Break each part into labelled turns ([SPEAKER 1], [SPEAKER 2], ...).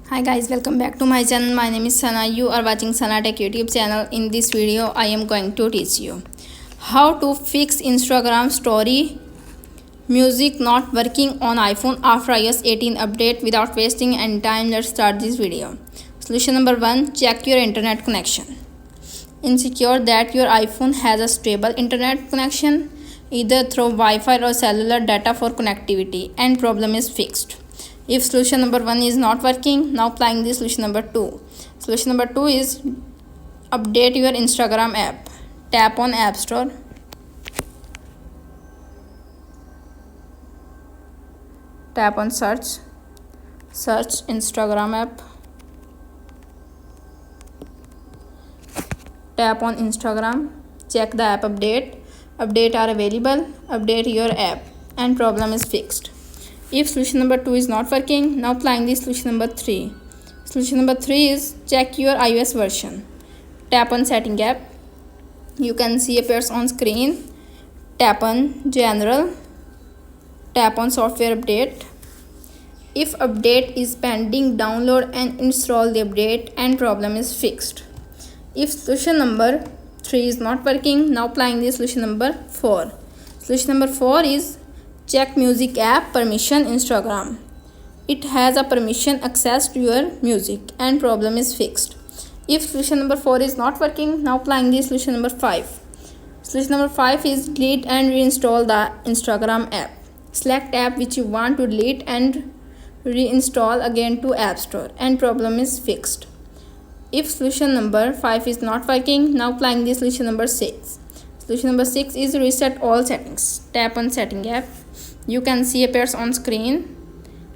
[SPEAKER 1] Hi guys, welcome back to my channel. My name is Sana. You are watching Sana Tech YouTube channel. In this video, I am going to teach you how to fix Instagram story music not working on iPhone after iOS 18 update without wasting any time. Let's start this video. Solution number 1, check your internet connection. Ensure that your iPhone has a stable internet connection either through Wi-Fi or cellular data for connectivity and problem is fixed. If solution number 1 is not working, now applying the solution number 2. Solution number 2 is update your Instagram app. Tap on App Store. Tap on search. Search Instagram app. Tap on Instagram. Check the app update. Update are available. Update your app and problem is fixed. If solution number 2 is not working, now applying the solution number 3. Solution number 3 is check your iOS version. Tap on setting app. You can see appears on screen. Tap on general. Tap on software update. If update is pending, download and install the update and problem is fixed. If solution number 3 is not working, now applying the solution number 4. Solution number 4 is check music app permission Instagram. It has a permission access to your music and problem is fixed. If solution number 4 is not working, now applying the solution number 5. Solution number 5 is delete and reinstall the Instagram app. Select app which you want to delete and reinstall again to App Store and problem is fixed. If solution number 5 is not working, now applying the solution number 6. Solution number 6 is reset all settings. Tap on setting app. You can see appears on screen.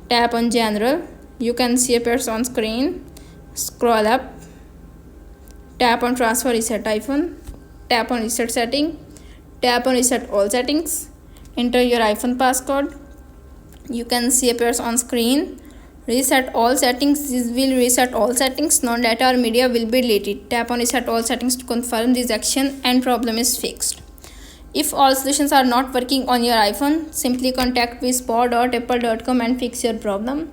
[SPEAKER 1] Tap on general. You can see appears on screen. Scroll up. Tap on transfer reset iPhone. Tap on reset setting. Tap on reset all settings. Enter your iPhone passcode. You can see appears on screen. Reset all settings. This will reset all settings. Non-data or media will be deleted. Tap on reset all settings to confirm this action and problem is fixed. If all solutions are not working on your iPhone, simply contact support.apple.com and fix your problem.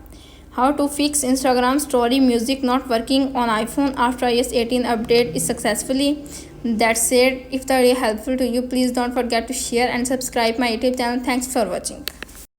[SPEAKER 1] How to fix Instagram story music not working on iPhone after iOS 18 update is successfully. That's it. If the video helpful to you, please don't forget to share and subscribe my YouTube channel. Thanks for watching.